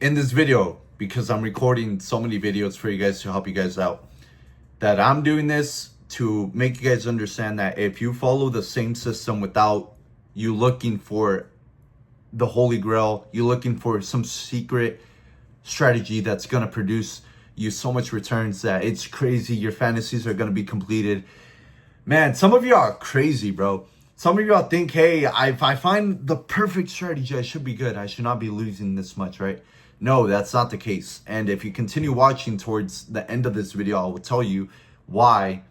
in this video, because I'm recording so many videos for you guys to help you guys out, that I'm doing this to make you guys understand that if you follow the same system without you looking for the holy grail, you looking for some secret strategy that's going to produce you so much returns that it's crazy, your fantasies are going to be completed. Man, some of you are crazy, bro. Some of y'all think, hey, if I find the perfect strategy, I should be good. I should not be losing this much, right? No, that's not the case. And if you continue watching towards the end of this video, I will tell you why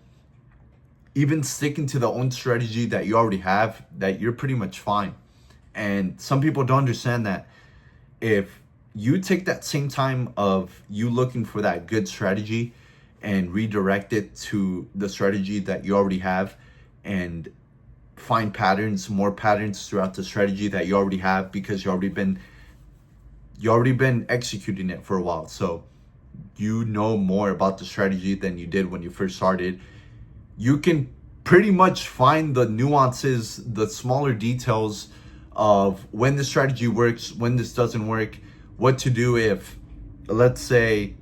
even sticking to the own strategy that you already have, that you're pretty much fine. And some people don't understand that if you take that same time of you looking for that good strategy and redirect it to the strategy that you already have and find patterns, more patterns throughout the strategy that you already have, because you already been executing it for a while. So you know more about the strategy than you did when you first started. You can pretty much find the nuances, the smaller details of when the strategy works, when this doesn't work, what to do if, let's say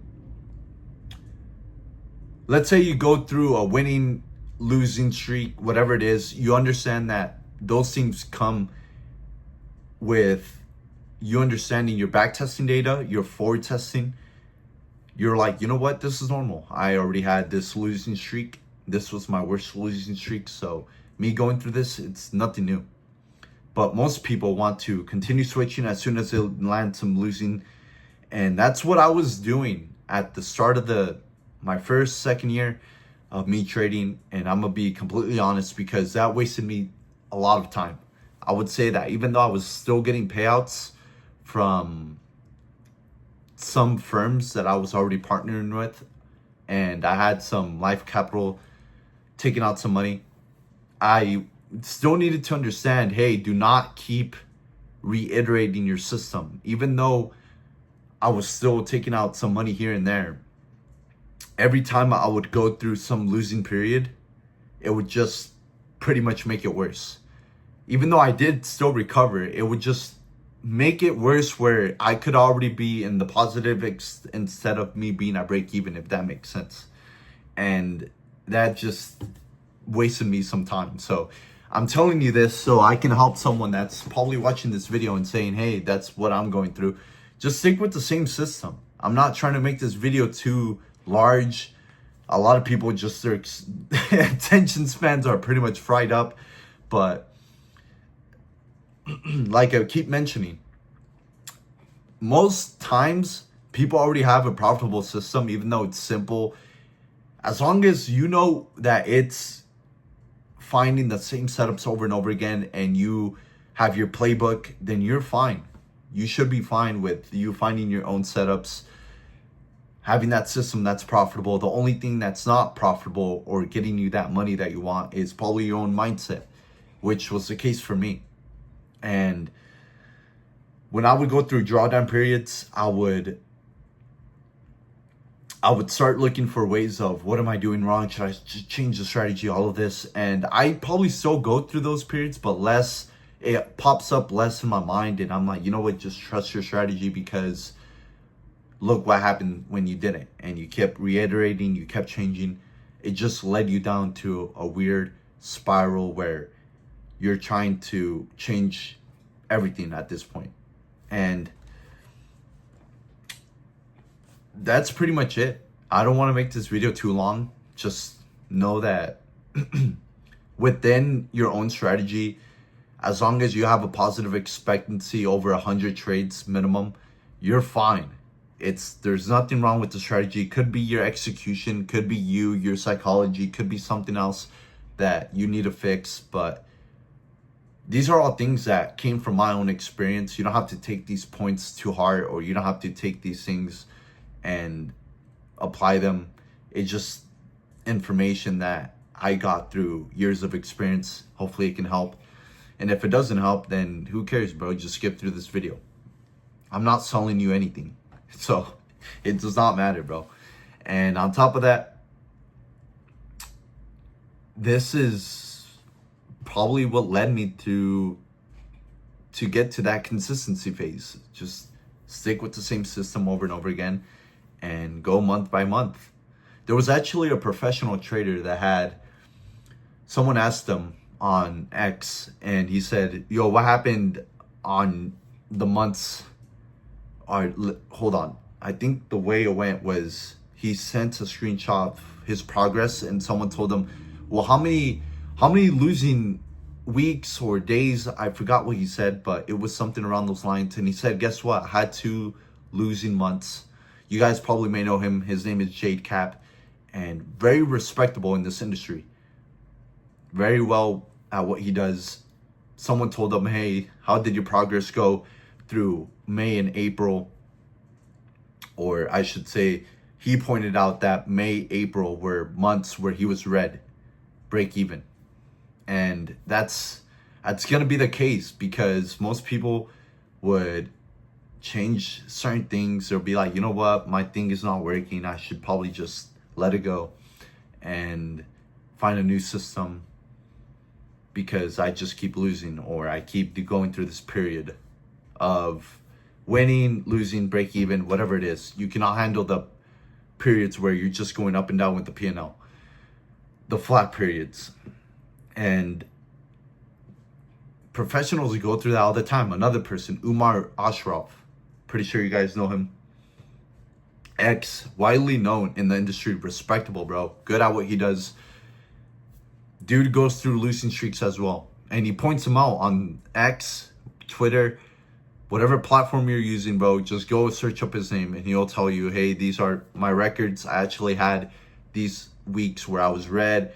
you go through a winning, losing streak, whatever it is. You understand that those things come with you understanding your back testing data, your forward testing. You're like, you know what, this is normal. I already had this losing streak. This was my worst losing streak, so me going through this, it's nothing new. But most people want to continue switching as soon as they land some losing. And that's what I was doing at the start of my second year of me trading. And I'm gonna be completely honest, because that wasted me a lot of time. I would say that even though I was still getting payouts from some firms that I was already partnering with, and I had some life capital taking out some money, I still needed to understand, hey, do not keep reiterating your system. Even though I was still taking out some money here and there, every time I would go through some losing period, it would just pretty much make it worse. Even though I did still recover, it would just make it worse, where I could already be in the positive instead of me being at break even, if that makes sense. And that just wasted me some time. So I'm telling you this so I can help someone that's probably watching this video and saying, hey, that's what I'm going through. Just stick with the same system. I'm not trying to make this video too large. A lot of people just, their attention spans are pretty much fried up. But like I keep mentioning, most times people already have a profitable system, even though it's simple. As long as you know that it's finding the same setups over and over again and you have your playbook, then you're fine. You should be fine with you finding your own setups, having that system that's profitable. The only thing that's not profitable or getting you that money that you want is probably your own mindset, which was the case for me. And when I would go through drawdown periods, I would start looking for ways of, what am I doing wrong? Should I change the strategy? All of this. And I probably still go through those periods, but less. It pops up less in my mind. And I'm like, you know what? Just trust your strategy, because look what happened when you didn't. And you kept reiterating, you kept changing. It just led you down to a weird spiral where you're trying to change everything at this point. And that's pretty much it. I don't want to make this video too long. Just know that within your own strategy, as long as you have a positive expectancy over 100 trades minimum, you're fine. There's nothing wrong with the strategy. Could be your execution, could be your psychology, could be something else that you need to fix. But these are all things that came from my own experience. You don't have to take these points too hard, or you don't have to take these things and apply them. It's just information that I got through years of experience. Hopefully it can help. And if it doesn't help, then who cares, bro? Just skip through this video. I'm not selling you anything. So it does not matter, bro. And on top of that, this is probably what led me to get to that consistency phase. Just Stick with the same system over and over again and go month by month. There was actually a professional trader that had someone asked him on X, and he said, yo, what happened on the months? Hold on. I think the way it went was he sent a screenshot of his progress, and someone told him, well, how many losing weeks or days? I forgot what he said, but it was something around those lines. And he said, guess what? I had 2 losing months. You guys probably may know him. His name is Jade Cap, and very respectable in this industry. Very well at what he does. Someone told him, hey, how did your progress go through May and April? Or I should say, he pointed out that May, April were months where he was red, break even. And that's going to be the case, because most people would change certain things. They'll be like, you know what, my thing is not working. I should probably just let it go and find a new system, because I just keep losing, or I keep going through this period of winning, losing, break even, whatever it is. You cannot handle the periods where you're just going up and down with the P&L, the flat periods. And professionals go through that all the time. Another person, Umar Ashraf, pretty sure you guys know him. X, widely known in the industry, respectable, bro, good at what he does. Dude goes through losing streaks as well, and he points them out on X, Twitter, whatever platform you're using, bro. Just go search up his name, and he'll tell you, hey, these are my records. I actually had these weeks where I was red,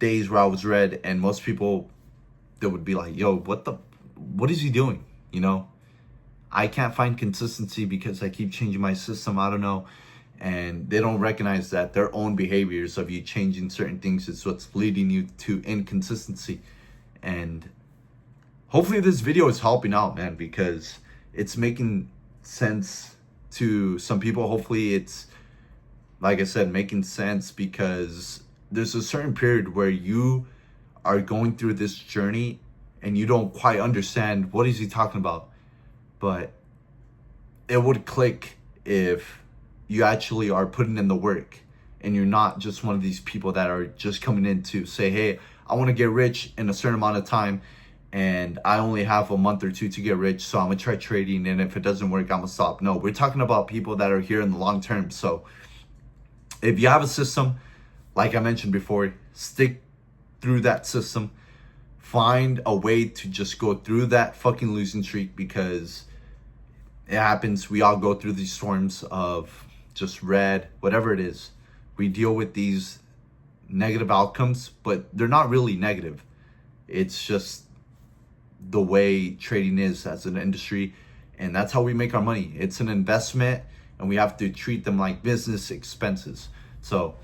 days where I was red, and most people, they would be like, yo, what is he doing? You know, I can't find consistency because I keep changing my system. I don't know. And they don't recognize that their own behaviors of you changing certain things is what's leading you to inconsistency. And hopefully this video is helping out, man, because it's making sense to some people. Hopefully it's, like I said, making sense, because there's a certain period where you are going through this journey and you don't quite understand what is he talking about. But it would click if you actually are putting in the work, and you're not just one of these people that are just coming in to say, hey, I want to get rich in a certain amount of time, and I only have a month or 2 to get rich, so I'm gonna try trading, and if it doesn't work, I'm gonna stop. No, we're talking about people that are here in the long term. So if you have a system, like I mentioned before, stick through that system. Find a way to just go through that fucking losing streak, because it happens. We all go through these storms of just red, whatever it is. We deal with these negative outcomes, but they're not really negative. It's just the way trading is as an industry, and that's how we make our money. It's an investment, and we have to treat them like business expenses. So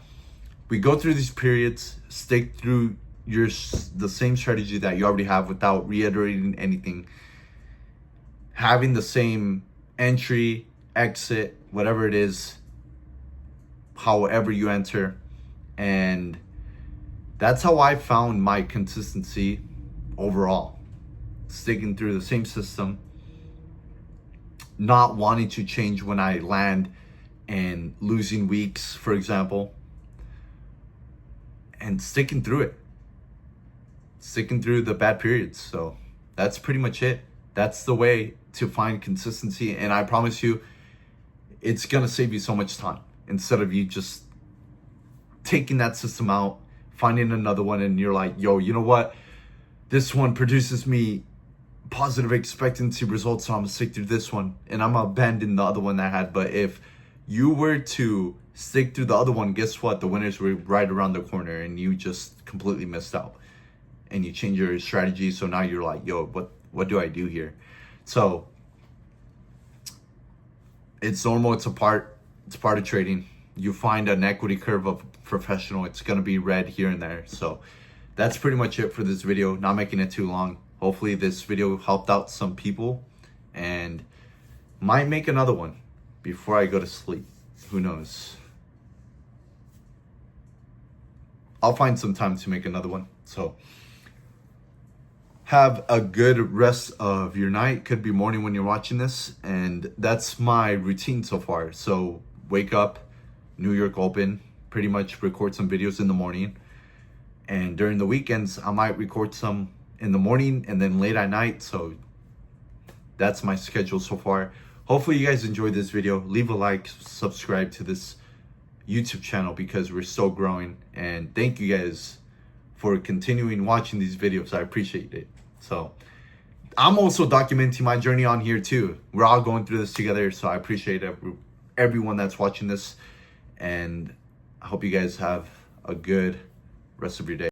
we go through these periods, stick through the same strategy that you already have without reiterating anything, having the same entry, exit, whatever it is, however you enter. And that's how I found my consistency overall. Sticking through the same system, not wanting to change when I land, and losing weeks, for example, and sticking through it, sticking through the bad periods. So that's pretty much it. That's the way to find consistency, and I promise you, it's gonna save you so much time, instead of you just taking that system out, finding another one, and you're like, yo, you know what, this one produces me positive expectancy results, so I'm gonna stick through this one, and I'm gonna abandon the other one that I had. But if you were to stick through the other one, guess what, the winners were right around the corner, and you just completely missed out, and you change your strategy. So now you're like, yo, what do I do here? So it's normal. It's a part of trading. You find an equity curve of professional, it's gonna be red here and there. So that's pretty much it for this video. Not making it too long. Hopefully this video helped out some people, and might make another one before I go to sleep. Who knows? I'll find some time to make another one. So have a good rest of your night. Could be morning when you're watching this. And that's my routine so far. So wake up, New York open, pretty much record some videos in the morning. And during the weekends, I might record some in the morning and then late at night. So that's my schedule so far. Hopefully you guys enjoyed this video. Leave a like, subscribe to this YouTube channel because we're still growing. And thank you guys for continuing watching these videos. I appreciate it. So I'm also documenting my journey on here too. We're all going through this together. So I appreciate everyone that's watching this. And I hope you guys have a good rest of your day.